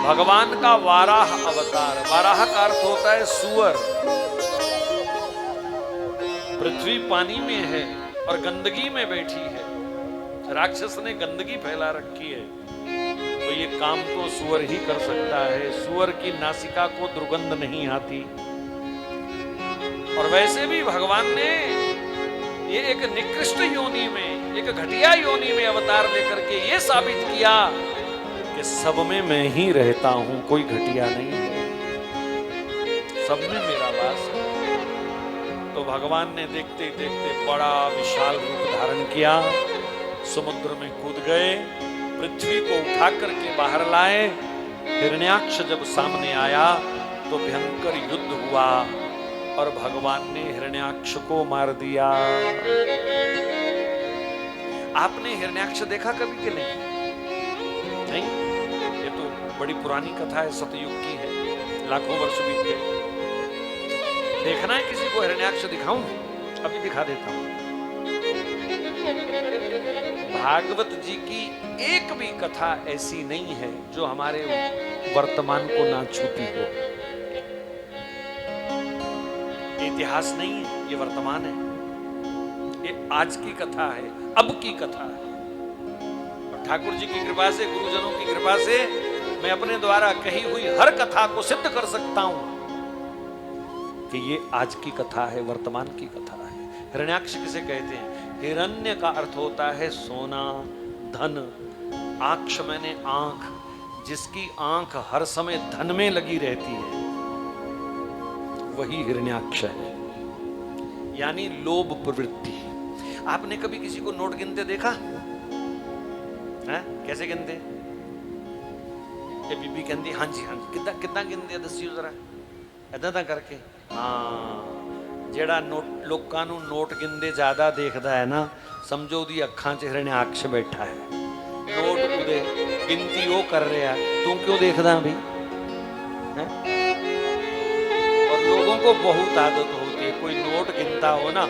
भगवान का वाराह अवतार। वाराह का अर्थ होता है सुअर। पृथ्वी पानी में है और गंदगी में बैठी है, राक्षस ने गंदगी फैला रखी है, तो ये काम तो सुअर ही कर सकता है। सुअर की नासिका को दुर्गंध नहीं आती। और वैसे भी भगवान ने ये एक निकृष्ट योनि में, एक घटिया योनि में अवतार लेकर के ये साबित किया कि सब में मैं ही रहता हूं, कोई घटिया नहीं है, सब में मेरा वास है। तो भगवान ने देखते देखते बड़ा विशाल रूप धारण किया, समुद्र में कूद गए, पृथ्वी को उठा करके बाहर लाए। हिरण्याक्ष जब सामने आया तो भयंकर युद्ध हुआ और भगवान ने हिरण्याक्ष को मार दिया। आपने हिरण्याक्ष देखा कभी कि नहीं? नहीं, ये तो बड़ी पुरानी कथा है, सतयुग की है, लाखों वर्ष बीत गए। देखना है किसी को हिरण्याक्ष दिखाऊं? अभी दिखा देता हूं। भागवत जी की एक भी कथा ऐसी नहीं है जो हमारे वर्तमान को ना छूती हो। इतिहास नहीं है, ये वर्तमान है, ये आज की कथा है, अब की कथा है। और ठाकुर जी की कृपा से, गुरुजनों की कृपा से मैं अपने द्वारा कही हुई हर कथा को सिद्ध कर सकता हूं कि ये आज की कथा है, वर्तमान की कथा है। हिरण्याक्ष किसे कहते हैं? हिरण्य का अर्थ होता है सोना, धन। आक्ष मैंने आंख, जिसकी आंख हर समय धन में लगी रहती है, वही हिरण्याक्ष है, यानी लोभ प्रवृत्ति। आपने कभी किसी को नोट गिनते देखा है? कैसे गिनते? ये बीबी कहती हाँ जी हाँ जी, कितना कितना गिनते दसियो जरा, ऐदा करके। हाँ, जेड़ा लोकां नूं नोट गिनदे ज्यादा देखदा है ना, समझो उदी अखां च हिरण्याक्ष बैठा है। नोट उदे गिनती वो कर रहा, तू क्यों देखदा भी है? और लोगों को बहुत आदत होती है, कोई नोट गिनता हो ना,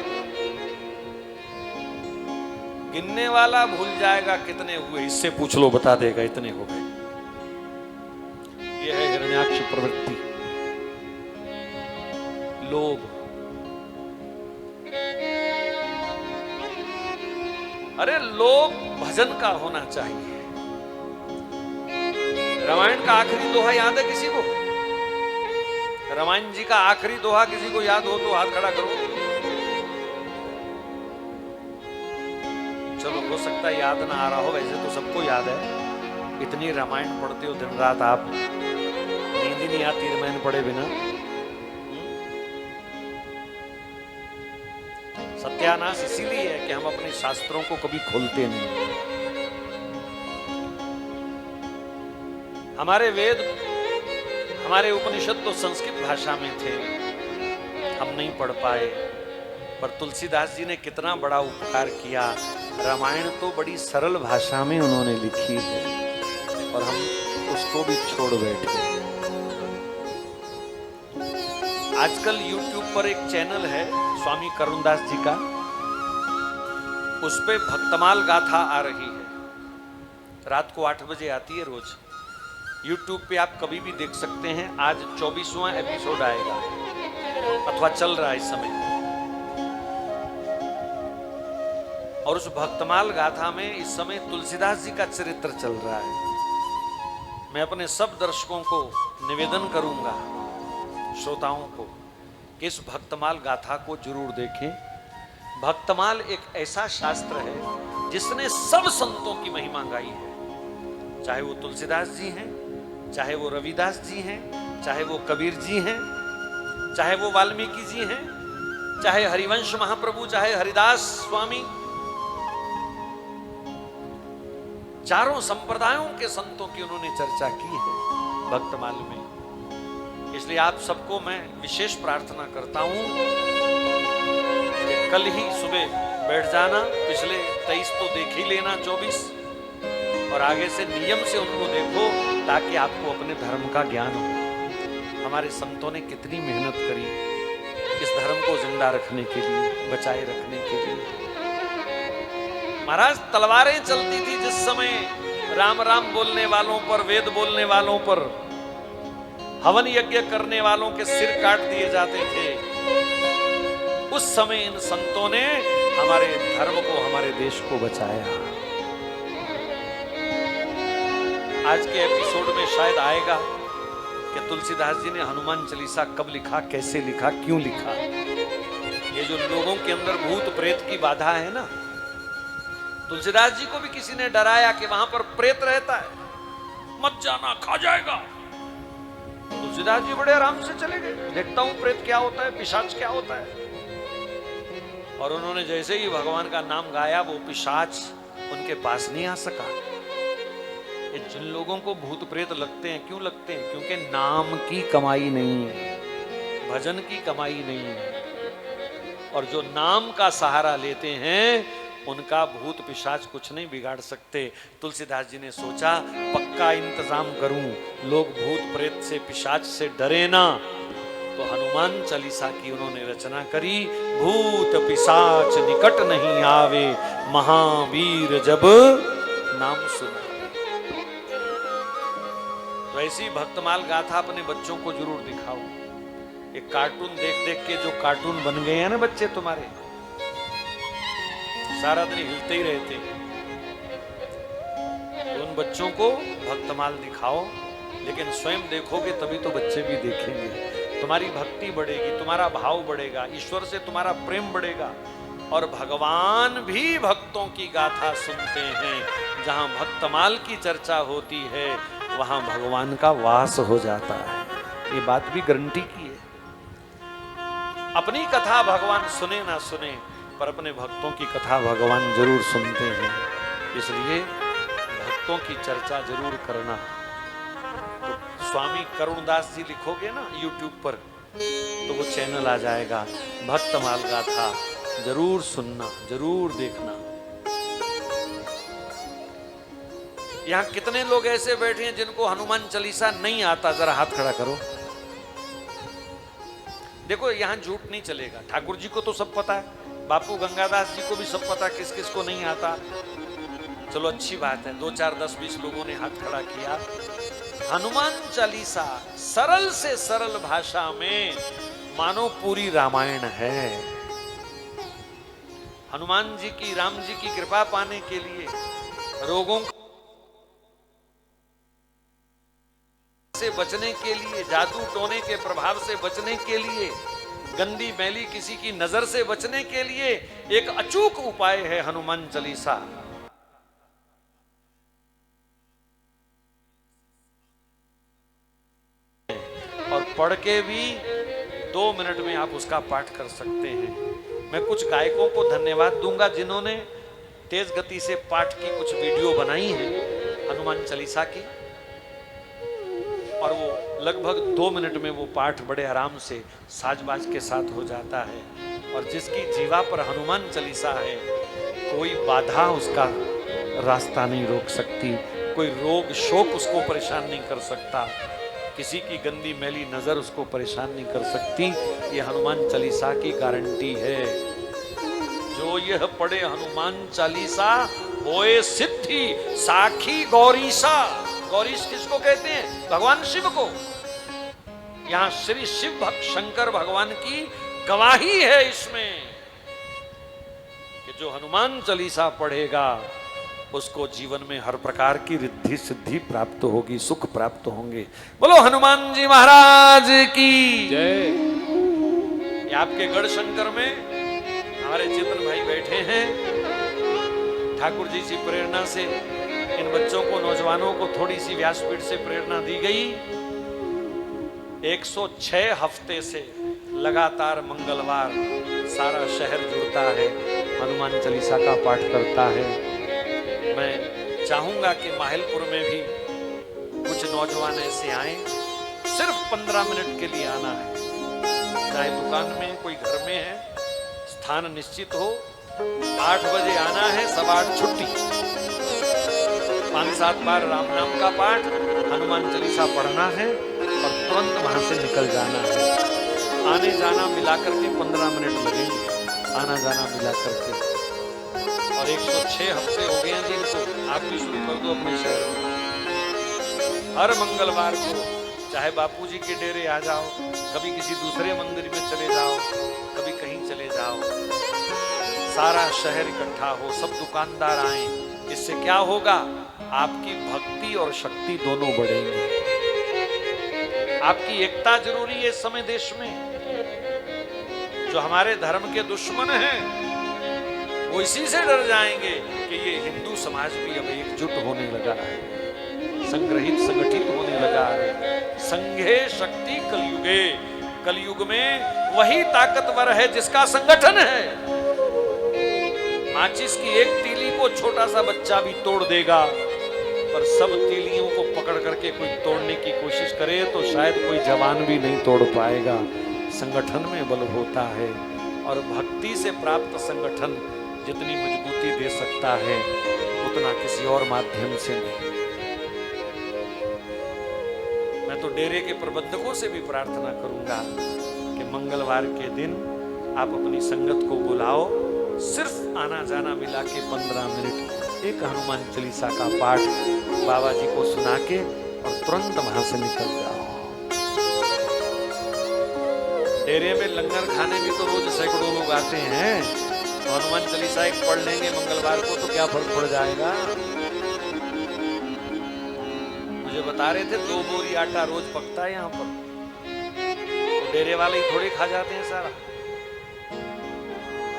गिनने वाला भूल जाएगा कितने हुए, इससे पूछ लो बता देगा इतने हो गए। यह है हिरण्याक्ष प्रवृत्ति, लोभ। अरे लोभ भजन का होना चाहिए। रामायण का आखिरी दोहा याद है किसी को? रामायण जी का आखिरी दोहा किसी को याद हो तो हाथ खड़ा करो। चलो, हो सकता है याद ना आ रहा हो, वैसे तो सबको याद है। इतनी रामायण पढ़ते हो दिन रात आप, नींद ही नहीं आती रामायण पढ़े बिना। सत्यानाश इसीलिए है कि हम अपने शास्त्रों को कभी खोलते नहीं। हमारे वेद, हमारे उपनिषद तो संस्कृत भाषा में थे, हम नहीं पढ़ पाए, पर तुलसीदास जी ने कितना बड़ा उपकार किया। रामायण तो बड़ी सरल भाषा में उन्होंने लिखी है और हम उसको भी छोड़ बैठे। आजकल YouTube पर एक चैनल है स्वामी करुणदास जी का, उस पे भक्तमाल गाथा आ रही है, रात को 8 बजे आती है रोज। YouTube पे आप कभी भी देख सकते हैं। आज 24वां एपिसोड आएगा अथवा चल रहा है इस समय। और उस भक्तमाल गाथा में इस समय तुलसीदास जी का चरित्र चल रहा है। मैं अपने सब दर्शकों को निवेदन करूंगा, श्रोताओं को, कि इस भक्तमाल गाथा को जरूर देखें। भक्तमाल एक ऐसा शास्त्र है जिसने सब संतों की महिमा गाई है, चाहे वो तुलसीदास जी हैं, चाहे वो रविदास जी हैं, चाहे वो कबीर जी हैं, चाहे वो वाल्मीकि जी हैं, चाहे हरिवंश महाप्रभु, चाहे हरिदास स्वामी, चारों संप्रदायों के संतों की उन्होंने चर्चा की है भक्तमाल में। इसलिए आप सबको मैं विशेष प्रार्थना करता हूं कि कल ही सुबह बैठ जाना, पिछले 23 तो देख ही लेना, 24 और आगे से नियम से उनको देखो, ताकि आपको अपने धर्म का ज्ञान हो। हमारे संतों ने कितनी मेहनत करी इस धर्म को जिंदा रखने के लिए, बचाए रखने के लिए। महाराज, तलवारें चलती थी जिस समय राम राम बोलने वालों पर, वेद बोलने वालों पर, हवन यज्ञ करने वालों के सिर काट दिए जाते थे। उस समय इन संतों ने हमारे धर्म को, हमारे देश को बचाया। आज के एपिसोड में शायद आएगा कि तुलसीदास जी ने हनुमान चालीसा कब लिखा, कैसे लिखा, क्यों लिखा। ये जो लोगों के अंदर भूत प्रेत की बाधा है ना, तुलसीदास जी को भी किसी ने डराया कि वहां पर प्रेत रहता है, मत जाना, खा जाएगा। तुलसीदास जी बड़े आराम से चले गए, देखता हूं प्रेत क्या होता है, पिशाच क्या होता है। और उन्होंने जैसे ही भगवान का नाम गाया, वो पिशाच उनके पास नहीं आ सका। ये जिन लोगों को भूत प्रेत लगते हैं, क्यों लगते हैं? क्योंकि नाम की कमाई नहीं है, भजन की कमाई नहीं है। और जो नाम का सहारा लेते हैं, उनका भूत पिशाच कुछ नहीं बिगाड़ सकते। तुलसीदास जी ने सोचा पक्का इंतजाम करूं, लोग भूत प्रेत से, पिशाच से डरे ना। तो हनुमान चालीसा की उन्होंने रचना करी। भूत पिशाच निकट नहीं आवे, महावीर जब नाम सुना। तो ऐसी भक्तमाल गाथा अपने बच्चों को जरूर दिखाओ। एक कार्टून देख देख के जो कार्टून बन गए हैं ना बच्चे तुम्हारे, सारा दिन हिलते ही रहते हैं। तो उन बच्चों को भक्तमाल दिखाओ, लेकिन स्वयं देखोगे तभी तो बच्चे भी देखेंगे। तुम्हारी भक्ति बढ़ेगी, तुम्हारा भाव बढ़ेगा, ईश्वर से तुम्हारा प्रेम बढ़ेगा। और भगवान भी भक्तों की गाथा सुनते हैं। जहां भक्तमाल की चर्चा होती है, वहां भगवान का वास हो जाता है। ये बात भी गारंटी की है। अपनी कथा भगवान सुने ना सुने, पर अपने भक्तों की कथा भगवान जरूर सुनते हैं। इसलिए भक्तों की चर्चा जरूर करना। तो स्वामी करुणदास जी लिखोगे ना YouTube पर, तो वो चैनल आ जाएगा, भक्तमाल गाथा जरूर सुनना, जरूर देखना। यहां कितने लोग ऐसे बैठे हैं जिनको हनुमान चालीसा नहीं आता? जरा हाथ खड़ा करो। देखो, यहां झूठ नहीं चलेगा। ठाकुर जी को तो सब पता है, बापू गंगादास जी को भी सब पता, किस किस को नहीं आता। चलो अच्छी बात है, 2 4 10 20 लोगों ने हाथ खड़ा किया। हनुमान चालीसा सरल से सरल भाषा में मानो पूरी रामायण है। हनुमान जी की, राम जी की कृपा पाने के लिए, रोगों से बचने के लिए, जादू टोने के प्रभाव से बचने के लिए, गंदी मैली किसी की नजर से बचने के लिए एक अचूक उपाय है हनुमान चालीसा। और पढ़ के भी 2 मिनट में आप उसका पाठ कर सकते हैं। मैं कुछ गायकों को धन्यवाद दूंगा जिन्होंने तेज गति से पाठ की कुछ वीडियो बनाई है हनुमान चालीसा की, और वो लगभग 2 मिनट में वो पाठ बड़े आराम से साजबाज के साथ हो जाता है। और जिसकी जीवा पर हनुमान चालीसा है, कोई बाधा उसका रास्ता नहीं रोक सकती, कोई रोग शोक उसको परेशान नहीं कर सकता, किसी की गंदी मैली नजर उसको परेशान नहीं कर सकती। ये हनुमान चालीसा की गारंटी है। जो यह पढ़े हनुमान चालीसा, होए सिद्धि साखी गौरीसा। गौरीश किसको कहते हैं? भगवान शिव को। यहां श्री शिव भक्त शंकर भगवान की गवाही है इसमें कि जो हनुमान चालीसा पढ़ेगा, उसको जीवन में हर प्रकार की रिद्धि सिद्धि प्राप्त होगी, सुख प्राप्त होंगे। बोलो हनुमान जी महाराज की जय। आपके गढ़ शंकर में हमारे चेतन भाई बैठे हैं। ठाकुर जी की प्रेरणा से इन बच्चों को, नौजवानों को थोड़ी सी व्यासपीठ से प्रेरणा दी गई। 106 हफ्ते से लगातार मंगलवार सारा शहर जुड़ता है, हनुमान चालीसा का पाठ करता है। मैं चाहूंगा कि माहिलपुर में भी कुछ नौजवान ऐसे आए, सिर्फ 15 मिनट के लिए आना है। चाहे दुकान में, कोई घर में है, स्थान निश्चित हो। 8 बजे आना है, 7:15 छुट्टी। 5-7 बार राम नाम का पाठ, हनुमान चालीसा पढ़ना है और तुरंत वहां से निकल जाना है। आने जाना मिलाकर के 15 मिनट लगेंगे, आना जाना मिलाकर के। और 106 हफ्ते हो गए हैं जिनको, आप भी शुरू कर दो अपने शहर में। हर मंगलवार को चाहे बापूजी के डेरे आ जाओ, कभी किसी दूसरे मंदिर में चले जाओ, कभी कहीं चले जाओ, सारा शहर इकट्ठा हो, सब दुकानदार आए, इससे क्या होगा? आपकी भक्ति और शक्ति दोनों बढ़ेंगे। आपकी एकता जरूरी है इस समय देश में। जो हमारे धर्म के दुश्मन हैं वो इसी से डर जाएंगे कि ये हिंदू समाज भी अब एकजुट होने लगा है, संग्रहित संगठित होने लगा है। संघे शक्ति कलयुगे, कलयुग में वही ताकतवर है जिसका संगठन है। माचिस की एक तीली को छोटा सा बच्चा भी तोड़ देगा, पर सब तीलियों को पकड़ करके कोई तोड़ने की कोशिश करे तो शायद कोई जवान भी नहीं तोड़ पाएगा। संगठन में बल होता है, और भक्ति से प्राप्त संगठन जितनी मजबूती दे सकता है उतना किसी और माध्यम से नहीं। मैं तो डेरे के प्रबंधकों से भी प्रार्थना करूंगा कि मंगलवार के दिन आप अपनी संगत को बुलाओ, सिर्फ आना जाना मिला के 15 मिनट एक हनुमान चालीसा का पाठ बाबा जी को सुना के और तुरंत वहां से निकल जाओ। डेरे में लंगर खाने भी तो रोज सैकड़ों लोग आते हैं, तो हनुमान चालीसा एक पढ़ लेंगे मंगलवार को तो क्या फर्क पड़ जाएगा। मुझे बता रहे थे 2 बोरी आटा रोज पकता है यहाँ पर, तो डेरे वाले ही थोड़े खा जाते हैं सारा।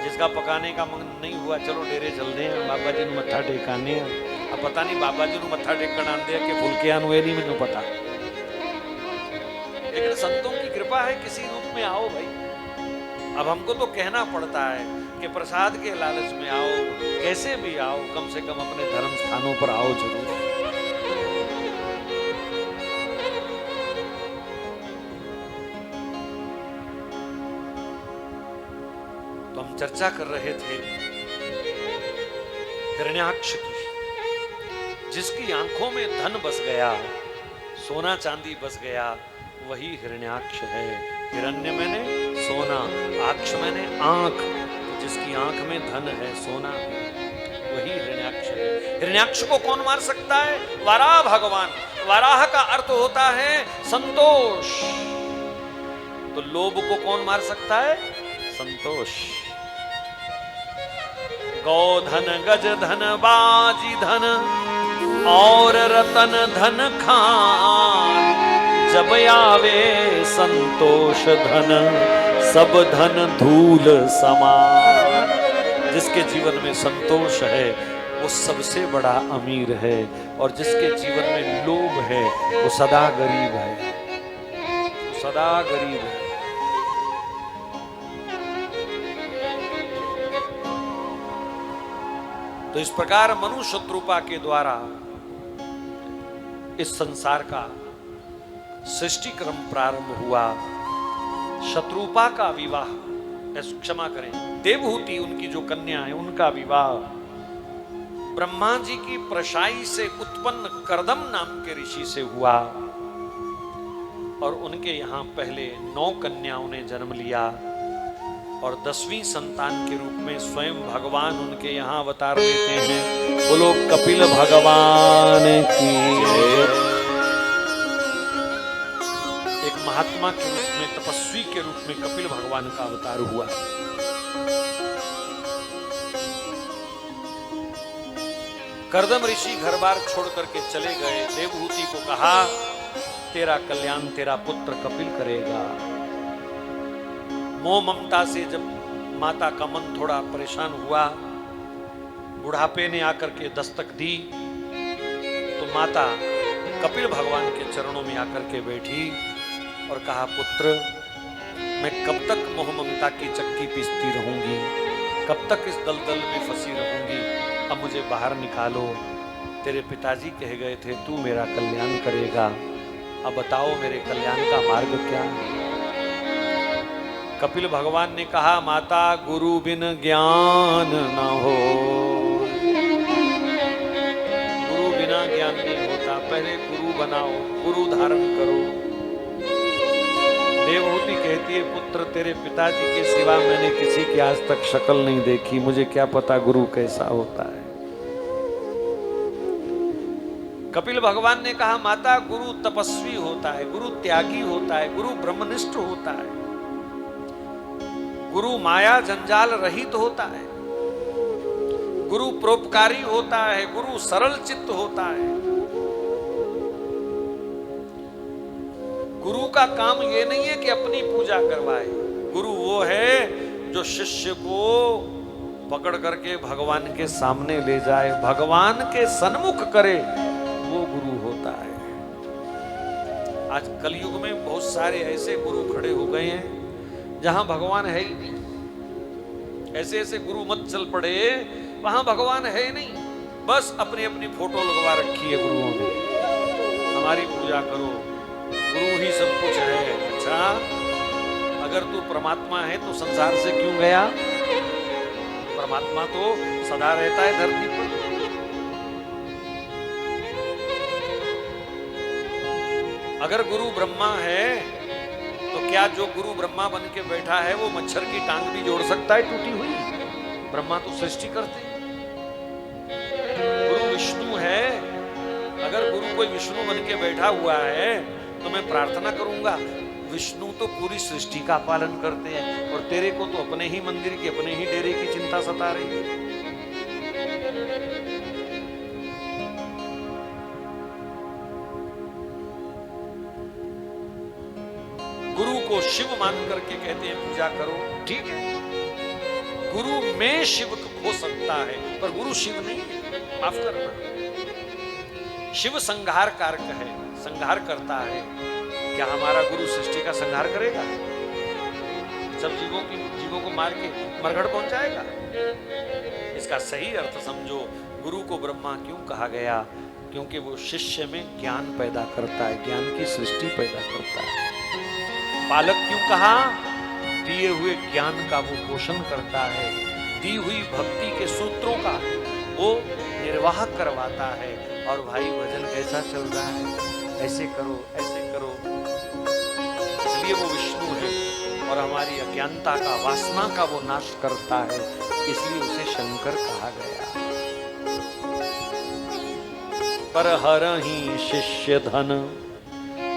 जिसका पकाने का मन नहीं हुआ, चलो डेरे चलते हैं, बाबा जी ने मत्था टेकाने। अब पता नहीं बाबा जी ने मत्था टेकन आंदे कि फुलके हुए नहीं, मैंने पता, लेकिन संतों की कृपा है किसी रूप में आओ भाई। अब हमको तो कहना पड़ता है कि प्रसाद के लालच में आओ, कैसे भी आओ, कम से कम अपने धर्म स्थानों पर आओ जरूर। तो हम चर्चा कर रहे थे हिरण्याक्ष की, जिसकी आंखों में धन बस गया, सोना चांदी बस गया, वही हिरण्याक्ष है। हिरण्य मैंने सोना, आक्ष मैंने आंख, तो जिसकी आंख में धन है, सोना है, वही हिरण्याक्ष है। हिरण्याक्ष को कौन मार सकता है? वाराह भगवान। वाराह का अर्थ होता है संतोष। तो लोभ को कौन मार सकता है? संतोष। गौधन गज धन बाजी धन और रतन धन खान, जब आवे संतोष धन सब धन धूल समान। जिसके जीवन में संतोष है वो सबसे बड़ा अमीर है, और जिसके जीवन में लोभ है वो सदा गरीब है, वो सदा गरीब है। तो इस प्रकार मनु शत्रुपा के द्वारा इस संसार का सृष्टि क्रम प्रारंभ हुआ। शत्रुपा का विवाह, क्षमा करें, देवहूति उनकी जो कन्या है उनका विवाह ब्रह्मा जी की प्रशाई से उत्पन्न कर्दम नाम के ऋषि से हुआ, और उनके यहाँ पहले 9 कन्याओं ने जन्म लिया, और 10वीं संतान के रूप में स्वयं भगवान उनके यहाँ अवतार लेते हैं। बोलो कपिल भगवान की। एक महात्मा के रूप में, तपस्वी के रूप में कपिल भगवान का अवतार हुआ। कर्दम ऋषि घर बार छोड़ करके चले गए। देवहूति को कहा तेरा कल्याण तेरा पुत्र कपिल करेगा। मोह ममता से जब माता का मन थोड़ा परेशान हुआ, बुढ़ापे ने आकर के दस्तक दी, तो माता कपिल भगवान के चरणों में आकर के बैठी और कहा पुत्र, मैं कब तक मोह ममता की चक्की पीसती रहूंगी, कब तक इस दलदल में फंसी रहूंगी, अब मुझे बाहर निकालो। तेरे पिताजी कह गए थे तू मेरा कल्याण करेगा, अब बताओ मेरे कल्याण का मार्ग क्या है। कपिल भगवान ने कहा माता गुरु बिन ज्ञान न हो, गुरु बिना ज्ञान नहीं होता, पहले गुरु बनाओ, गुरु धारण करो। देवहूति कहती है पुत्र तेरे पिताजी के सिवा मैंने किसी की आज तक शक्ल नहीं देखी, मुझे क्या पता गुरु कैसा होता है। कपिल भगवान ने कहा, माता गुरु तपस्वी होता है, गुरु त्यागी होता है, गुरु ब्रह्मनिष्ठ होता है, गुरु माया जंजाल रहित होता है, गुरु परोपकारी होता है, गुरु सरल चित्त होता है। गुरु का काम ये नहीं है कि अपनी पूजा करवाए। गुरु वो है जो शिष्य को पकड़ करके भगवान के सामने ले जाए, भगवान के सन्मुख करे, वो गुरु होता है। आज कलयुग में बहुत सारे ऐसे गुरु खड़े हो गए हैं जहां भगवान है ही नहीं। ऐसे ऐसे गुरु मत चल पड़े वहां भगवान है ही नहीं, बस अपनी अपनी फोटो लगवा रखी है गुरुओं ने। हमारी पूजा करो, गुरु ही सब कुछ है। अच्छा, अगर तू परमात्मा है तो संसार से क्यों गया? परमात्मा तो सदा रहता है धरती पर। अगर गुरु ब्रह्मा है तो क्या जो गुरु ब्रह्मा बन के बैठा है वो मच्छर की टांग भी जोड़ सकता है टूटी हुई? ब्रह्मा तो सृष्टि करते हैं। गुरु विष्णु है, अगर गुरु कोई विष्णु बन के बैठा हुआ है तो मैं प्रार्थना करूंगा, विष्णु तो पूरी सृष्टि का पालन करते हैं और तेरे को तो अपने ही मंदिर की, अपने ही डेरे की चिंता सता रही है। गुरु को शिव मान करके कहते हैं पूजा करो, ठीक है। गुरु में शिव हो सकता है पर गुरु शिव नहीं है, माफ करना। शिव संहार कारक है, संहार करता है। क्या हमारा गुरु सृष्टि का संहार करेगा? सब जीवों को मार के मरघट पहुंचाएगा? इसका सही अर्थ समझो। गुरु को ब्रह्मा क्यों कहा गया? क्योंकि वो शिष्य में ज्ञान पैदा करता है, ज्ञान की सृष्टि पैदा करता है। पालक क्यों कहा? दिए हुए ज्ञान का वो पोषण करता है, दी हुई भक्ति के सूत्रों का वो निर्वाह करवाता है। और भाई भजन कैसा चल रहा है, ऐसे करो, ऐसे करो। इसलिए वो विष्णु है और हमारी अज्ञानता का, वासना का वो नाश करता है, इसलिए उसे शंकर कहा गया। पर हरहि शिष्य धन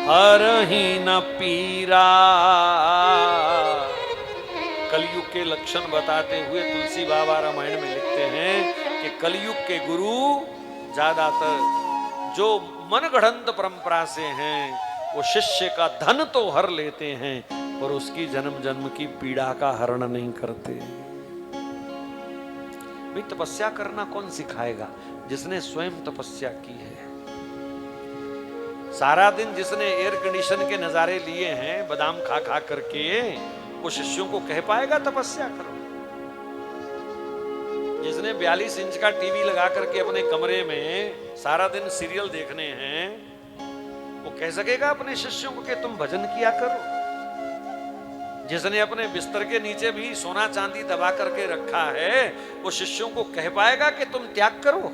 हरहि न पीरा। कलयुग के लक्षण बताते हुए तुलसी बाबा रामायण में लिखते हैं कि कलयुग के गुरु ज्यादातर जो मनगढ़ंत परंपरा से हैं वो शिष्य का धन तो हर लेते हैं पर उसकी जन्म जन्म की पीड़ा का हरण नहीं करते। भाई तपस्या करना कौन सिखाएगा? जिसने स्वयं तपस्या की है। सारा दिन जिसने एयर कंडीशन के नजारे लिए हैं बादाम खा खा करके, वो शिष्यों को कह पाएगा तपस्या करो? जिसने 42 इंच का टीवी लगा करके अपने कमरे में सारा दिन सीरियल देखने हैं, वो कह सकेगा अपने शिष्यों को कि तुम भजन किया करो? जिसने अपने बिस्तर के नीचे भी सोना चांदी दबा करके रखा है, वो शिष्यों को कह पाएगा कि तुम त्याग करो?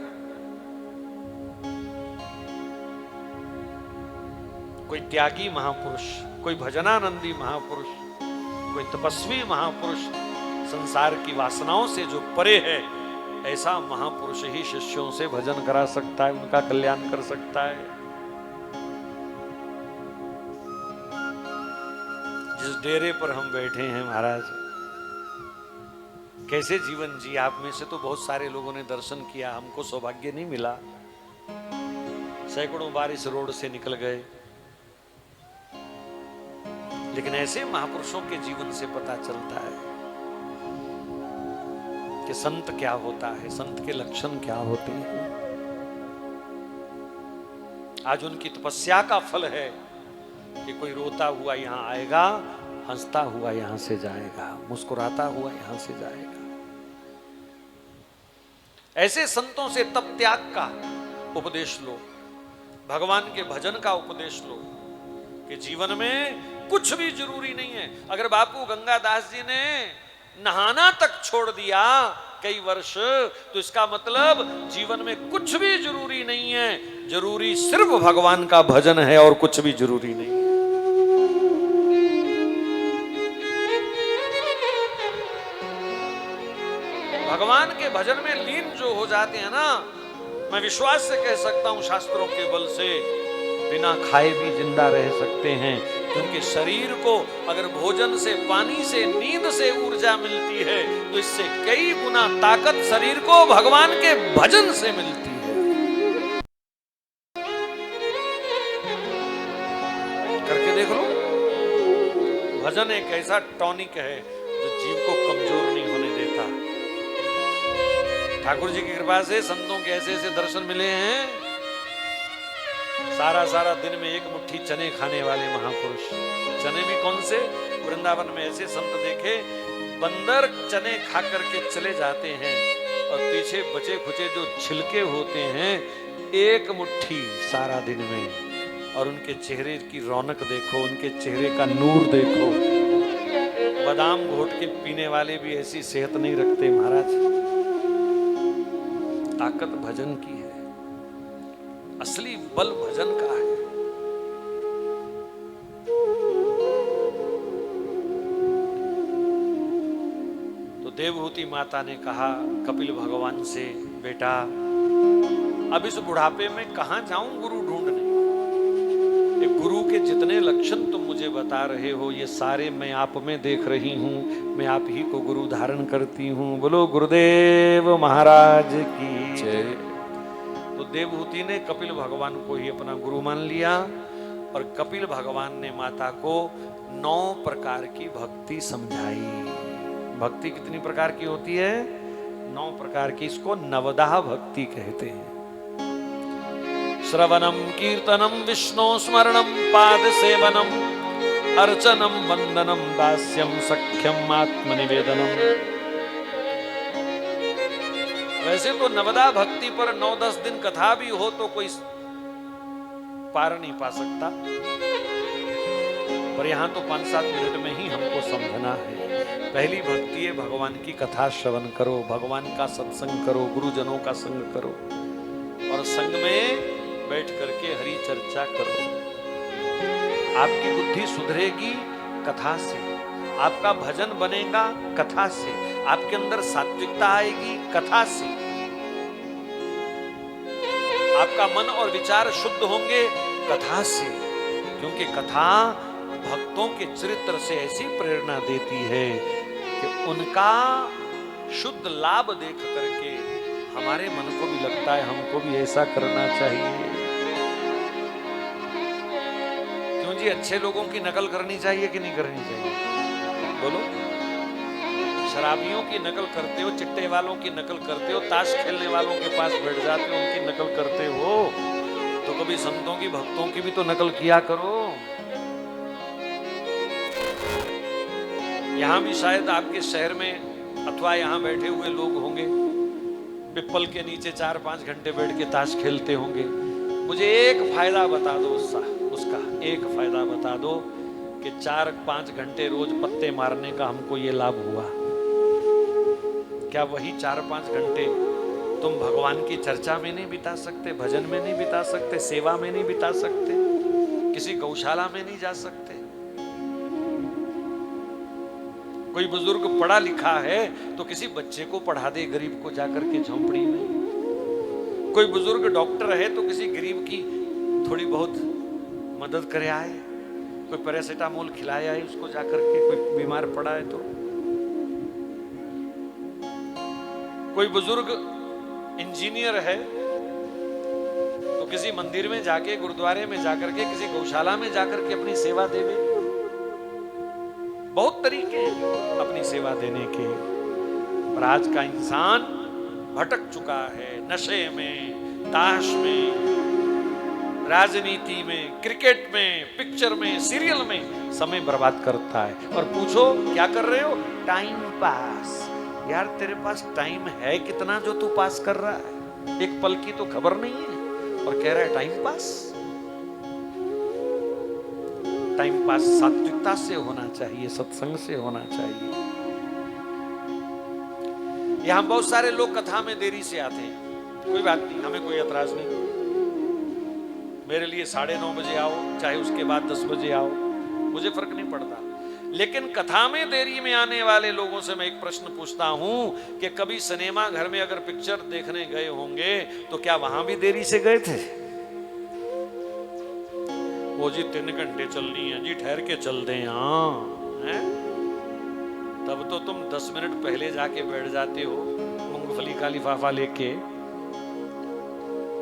कोई त्यागी महापुरुष, कोई भजनानंदी महापुरुष, कोई तपस्वी महापुरुष, संसार की वासनाओं से जो परे है, ऐसा महापुरुष ही शिष्यों से भजन करा सकता है, उनका कल्याण कर सकता है। जिस डेरे पर हम बैठे हैं महाराज, कैसे जीवन जी। आप में से तो बहुत सारे लोगों ने दर्शन किया, हमको सौभाग्य नहीं मिला। सैकड़ों बार इस रोड से निकल गए, लेकिन ऐसे महापुरुषों के जीवन से पता चलता है कि संत क्या होता है, संत के लक्षण क्या होते हैं। आज उनकी तपस्या का फल है कि कोई रोता हुआ यहां आएगा, हंसता हुआ यहां से जाएगा, मुस्कुराता हुआ यहां से जाएगा। ऐसे संतों से तप त्याग का उपदेश लो, भगवान के भजन का उपदेश लो कि जीवन में कुछ भी जरूरी नहीं है। अगर बापू गंगादास जी ने नहाना तक छोड़ दिया कई वर्ष, तो इसका मतलब जीवन में कुछ भी जरूरी नहीं है। जरूरी सिर्फ भगवान का भजन है और कुछ भी जरूरी नहीं है। भगवान के भजन में लीन जो हो जाते हैं ना, मैं विश्वास से कह सकता हूं, शास्त्रों के बल से बिना खाए भी जिंदा रह सकते हैं, क्योंकि शरीर को अगर भोजन से, पानी से, नींद से ऊर्जा मिलती है तो इससे कई गुना ताकत शरीर को भगवान के भजन से मिलती है। करके देख लो, भजन एक ऐसा टॉनिक है जो जीव को कमजोर नहीं होने देता। ठाकुर जी की कृपा से संतों के ऐसे ऐसे दर्शन मिले हैं, सारा दिन में एक मुट्ठी चने खाने वाले महापुरुष। चने भी कौन से? वृंदावन में ऐसे संत देखे, बंदर चने खा करके चले जाते हैं और पीछे बचे खुचे जो छिलके होते हैं एक मुट्ठी सारा दिन में, और उनके चेहरे की रौनक देखो, उनके चेहरे का नूर देखो। बादाम घोट के पीने वाले भी ऐसी सेहत नहीं रखते महाराज। ताकत भजन की है, असली बल भजन का है। तो देवहूति माता ने कहा कपिल भगवान से, बेटा अब इस बुढ़ापे में कहां जाऊं गुरु ढूंढने? एक गुरु के जितने लक्षण तुम मुझे बता रहे हो ये सारे मैं आप में देख रही हूं, मैं आप ही को गुरु धारण करती हूं। बोलो गुरुदेव महाराज की जय। तो देवहूति ने कपिल भगवान को ही अपना गुरु मान लिया, और कपिल भगवान ने माता को 9 प्रकार की भक्ति समझाई। भक्ति कितनी प्रकार की होती है? 9 प्रकार की। इसको नवदाह भक्ति कहते हैं। श्रवणम कीर्तनम विष्णु स्मरणम पाद सेवनम अर्चनम वंदनम दास्यम सख्यम आत्मनिवेदनम। वैसे तो नवदा भक्ति पर 9-10 दिन कथा भी हो तो कोई पार नहीं पा सकता, पर यहां तो 5-7 मिनट में ही हमको समझना है। पहली भक्ति है भगवान की कथा श्रवण करो, भगवान का सत्संग करो, गुरुजनों का संग करो, और संग में बैठ करके हरि चर्चा करो। आपकी बुद्धि सुधरेगी कथा से, आपका भजन बनेगा कथा से, आपके अंदर सात्विकता आएगी कथा से, आपका मन और विचार शुद्ध होंगे कथा से, क्योंकि कथा भक्तों के चरित्र से ऐसी प्रेरणा देती है कि उनका शुद्ध लाभ देख करके हमारे मन को भी लगता है हमको भी ऐसा करना चाहिए। क्यों जी, अच्छे लोगों की नकल करनी चाहिए कि नहीं करनी चाहिए? बोलो। शराबियों की नकल करते हो, चिट्टे वालों की नकल करते हो, ताश खेलने वालों के पास बैठ जाते हो, उनकी नकल करते हो, तो कभी संतों की भक्तों की भी तो नकल किया करो। यहां भी शायद आपके शहर में अथवा यहां बैठे हुए लोग होंगे, पिपल के नीचे 4-5 घंटे बैठ के ताश खेलते होंगे। मुझे एक फायदा बता दो उसका एक फायदा बता दो कि 4-5 घंटे रोज पत्ते मारने का हमको ये लाभ हुआ। क्या वही 4-5 घंटे तुम भगवान की चर्चा में नहीं बिता सकते, भजन में नहीं बिता सकते, सेवा में नहीं बिता सकते, किसी गौशाला में नहीं जा सकते? कोई बुजुर्ग पढ़ा लिखा है तो किसी बच्चे को पढ़ा दे, गरीब को जाकर के झोंपड़ी में। कोई बुजुर्ग डॉक्टर है तो किसी गरीब की थोड़ी बहुत मदद करे आए, कोई पैरासिटामोल खिलाए आए उसको जाकर के, कोई बीमार पड़ा है तो। कोई बुजुर्ग इंजीनियर है तो किसी मंदिर में जाके, गुरुद्वारे में जाकर के, किसी गौशाला में जाकर के अपनी सेवा देवे। बहुत तरीके हैं अपनी सेवा देने के, पर आज का इंसान भटक चुका है नशे में, ताश में, राजनीति में, क्रिकेट में, पिक्चर में, सीरियल में समय बर्बाद करता है। और पूछो क्या कर रहे हो? Time pass. यार तेरे पास टाइम है कितना जो तू पास कर रहा है? एक पल की तो खबर नहीं है और कह रहा है टाइम पास। टाइम पास सात्विकता से होना चाहिए, सत्संग से होना चाहिए। यहां बहुत सारे लोग कथा में देरी से आते हैं, कोई बात नहीं, हमें कोई एतराज नहीं। मेरे लिए 9:30 बजे आओ, चाहे उसके बाद 10 बजे आओ, मुझे फर्क नहीं पड़ता। लेकिन कथा में देरी में आने वाले लोगों से मैं एक प्रश्न पूछता हूं कि कभी सिनेमा घर में अगर पिक्चर देखने गए होंगे तो क्या वहां भी देरी से गए थे? वो जी 3 घंटे चलनी है जी, ठहर के चल दें। हाँ है? तब तो तुम 10 मिनट पहले जाके बैठ जाते हो मूंगफली का लिफाफा लेके,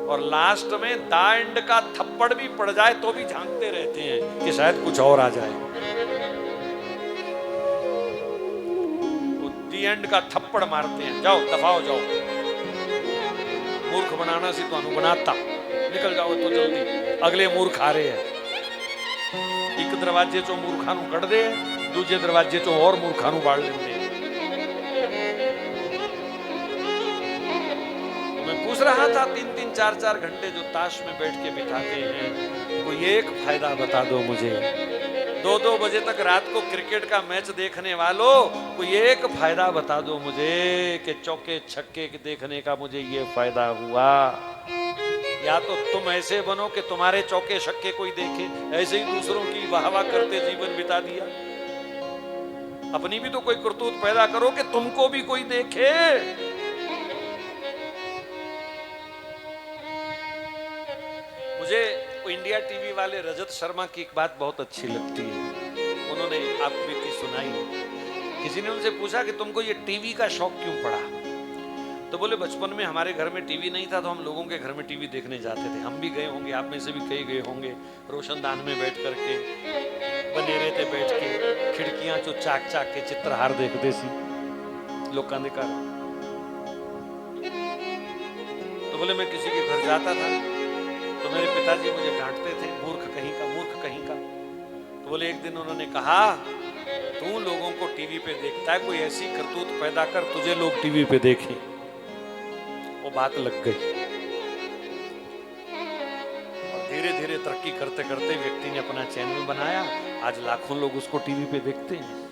और लास्ट में दा एंड का थप्पड़ भी पड़ जाए तो भी झांकते रहते हैं कि शायद कुछ और आ जाए। दी एंड का थप्पड़ मारते हैं, जाओ दफाओ जाओ, मूर्ख बनाना सी तो बनाता, निकल जाओ तो जल्दी, अगले मूर्ख आ रहे हैं। एक दरवाजे चो मूर्खानू कड़ दे, दूजे दरवाजे चो और मूर्खानू बाढ़ लेंगे। मैं पूछ रहा था 3-3 4-4 घंटे जो ताश में बैठ के बिताते हैं, कोई एक फायदा बता दो मुझे। 2-2 बजे तक रात को क्रिकेट का मैच देखने वालों, कोई एक फायदा बता दो मुझे कि चौके छक्के देखने का मुझे ये फायदा हुआ। या तो तुम ऐसे बनो कि तुम्हारे चौके छक्के कोई देखे, ऐसे ही दूसरों की वाहवा करते जीवन बिता दिया। अपनी भी तो कोई करतूत पैदा करो कि तुमको भी कोई देखे। मुझे इंडिया टीवी वाले रजत शर्मा की एक बात बहुत अच्छी लगती है, उन्होंने आप बीती सुनाई। किसी ने उनसे पूछा कि तुमको ये टीवी का शौक क्यों पड़ा? तो बोले बचपन में हमारे घर में टीवी नहीं था तो हम लोगों के घर में टीवी देखने जाते थे। हम भी गए होंगे, आप में से भी कई गए होंगे, रोशनदान में बैठ करके, बनेरे पे बैठ के, खिड़कियां जो चाक चाक के चित्रहार देखते सी लोकां दे घर। तो बोले मैं किसी के घर जाता था तो मेरे पिताजी मुझे डांटते थे, मूर्ख कहीं का, मूर्ख कहीं का। तो बोले एक दिन उन्होंने कहा तू लोगों को टीवी पे देखता है, कोई ऐसी करतूत पैदा कर तुझे लोग टीवी पे देखें। वो बात लग गई और धीरे धीरे तरक्की करते करते व्यक्ति ने अपना चैनल बनाया, आज लाखों लोग उसको टीवी पे देखते हैं।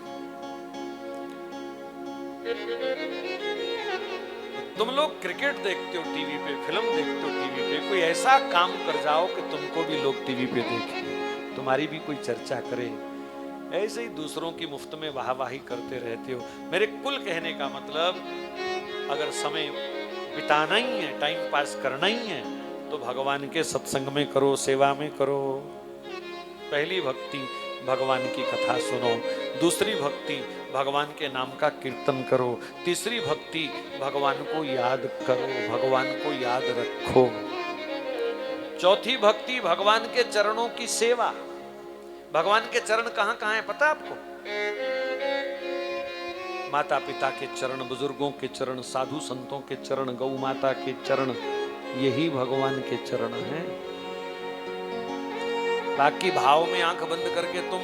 तुम लोग क्रिकेट देखते हो टीवी पे, फिल्म देखते हो टीवी पे, कोई ऐसा काम कर जाओ कि तुमको भी लोग टीवी पे देखें, तुम्हारी भी कोई चर्चा करे। ऐसे ही दूसरों की मुफ्त में वाहवाही करते रहते हो। मेरे कुल कहने का मतलब, अगर समय बिताना ही है, टाइम पास करना ही है, तो भगवान के सत्संग में करो, सेवा में करो। पहली भक्ति भगवान की कथा सुनो, दूसरी भक्ति भगवान के नाम का कीर्तन करो, तीसरी भक्ति भगवान को याद करो, भगवान को याद रखो, चौथी भक्ति भगवान के चरणों की सेवा। भगवान के चरण कहां कहां है पता आपको? माता पिता के चरण, बुजुर्गों के चरण, साधु संतों के चरण, गौ माता के चरण, यही भगवान के चरण हैं। बाकी भाव में आंख बंद करके तुम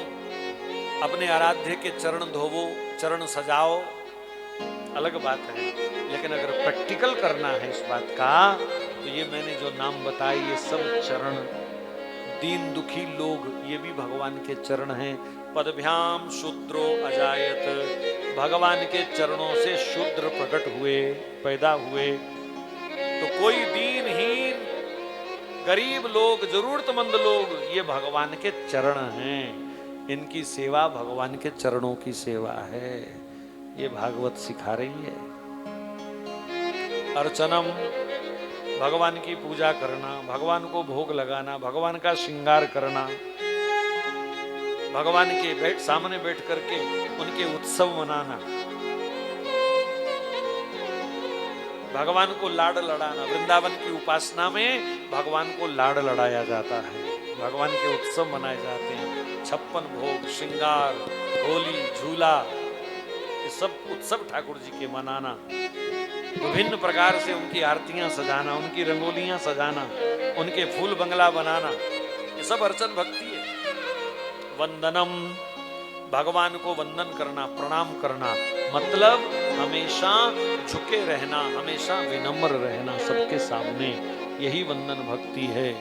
अपने आराध्य के चरण धोवो, चरण सजाओ, अलग बात है। लेकिन अगर प्रैक्टिकल करना है इस बात का, तो ये मैंने जो नाम बताए ये सब चरण, दीन दुखी लोग, ये भी भगवान के चरण हैं। पदभ्याम शूद्रो अजायत, भगवान के चरणों से शूद्र प्रकट हुए, पैदा हुए। तो कोई दीनहीन, गरीब लोग, जरूरतमंद लोग, ये भगवान के चरण हैं। इनकी सेवा भगवान के चरणों की सेवा है, ये भागवत सिखा रही है। अर्चनम, भगवान की पूजा करना, भगवान को भोग लगाना, भगवान का श्रृंगार करना, भगवान के सामने बैठ करके उनके उत्सव मनाना, भगवान को लाड़ लड़ाना। वृंदावन की उपासना में भगवान को लाड़ लड़ाया जाता है, भगवान के उत्सव मनाए जाते हैं। 56 भोग, श्रृंगार, होली, झूला, ये सब उत्सव ठाकुर जी के मनाना, विभिन्न प्रकार से उनकी आरतियां सजाना, उनकी रंगोलियां सजाना, उनके फूल बंगला बनाना, ये सब अर्चन भक्ति है। वंदनम, भगवान को वंदन करना, प्रणाम करना, मतलब हमेशा झुके रहना, हमेशा विनम्र रहना सबके सामने, यही वंदन भक्ति है।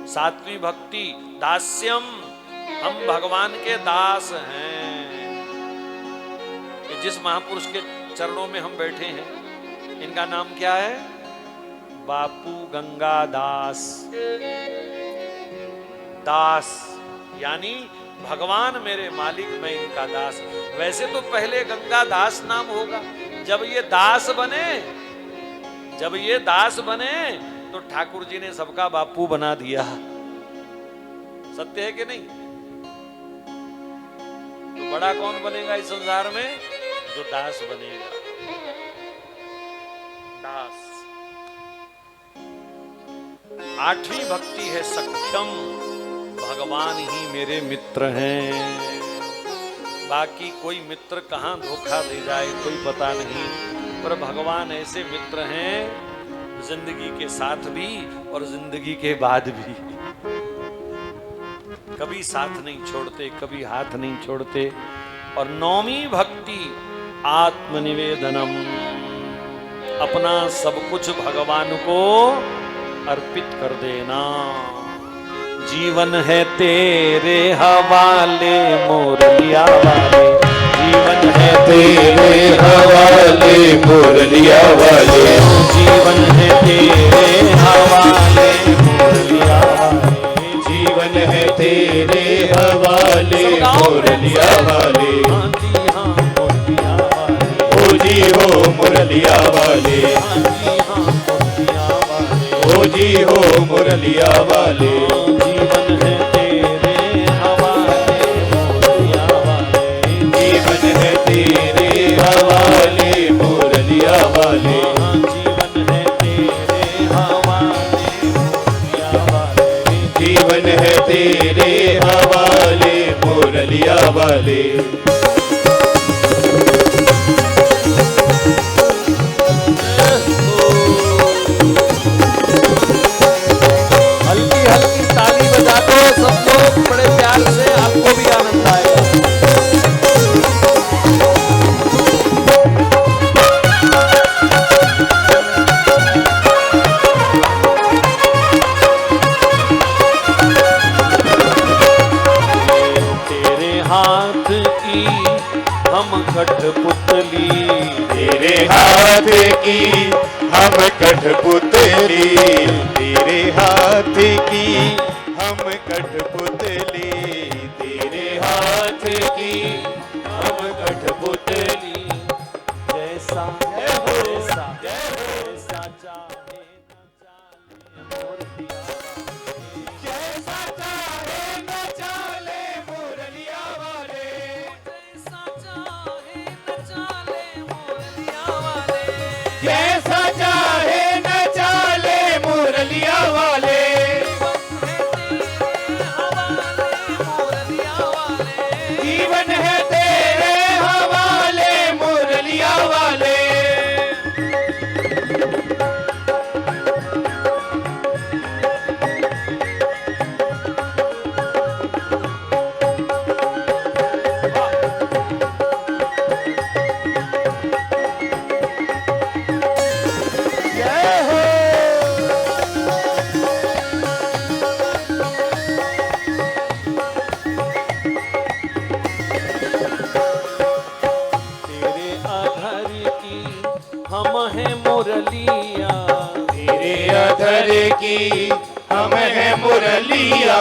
सातवीं भक्ति दास्यम, हम भगवान के दास हैं। कि जिस महापुरुष के चरणों में हम बैठे हैं, इनका नाम क्या है? बापू गंगा दास। दास यानी भगवान मेरे मालिक, मैं इनका दास। वैसे तो पहले गंगा दास नाम होगा। जब ये दास बने तो ठाकुर जी ने सबका बापू बना दिया। सत्य है कि नहीं? तो बड़ा कौन बनेगा इस संसार में? जो दास बनेगा। दास। आठवीं भक्ति है सख्यम। भगवान ही मेरे मित्र हैं। बाकी कोई मित्र कहां धोखा दे जाए कोई पता नहीं, पर भगवान ऐसे मित्र हैं जिंदगी के साथ भी और जिंदगी के बाद भी। कभी साथ नहीं छोड़ते, कभी हाथ नहीं छोड़ते। और नौवीं भक्ति आत्मनिवेदनम। अपना सब कुछ भगवान को अर्पित कर देना। जीवन है तेरे हवाले मुरलिया वाले, जीवन है तेरे हवाले मुरलिया वाले, जीवन है तेरे हवाले मुरलिया वाले, जीवन है तेरे हवाले मुरलिया वाले। हाँ जी हाँ मुरलिया वाले, ओ जी हो मुरलिया वाले, हाँ जी हाँ मुरलिया वाले, ओ जी हो मुरलिया वाले। जीवन है तेरे हवाले मुरलिया वाले, जीवन है तेरे हवाले मुरलिया वाले, जीवन है तेरे हवाले मुरलिया वाले, जीवन है तेरे हवाले मुरलिया वाले। हल्की हल्की ताली बजा दो सब लोग बड़े प्यार से, आपको भी आनंद आएगा। तेरे हाथ की हम कठपुतली, तेरे हाथ की हम कठपुतली, तेरे हाथ की हम कठपुतली, तेरे हाथ की हम कठपुतली। जैसा जैसा जैसा चाहे न चाले मुरलिया वाले, जैसा चाहे न चाले मुरलिया वाले, जैसा चाहे न चाले मुरलिया वाले, जैसा चाहे न चाले मुरलिया वाले। जीवन है तेरे हवाले मुरलिया वाले। जीवन है तेरे हवाले मुरलिया वाले। जय हो। तेरे आधार की हम हैं मुरलिया, तेरे अधर की हम है मुरलिया,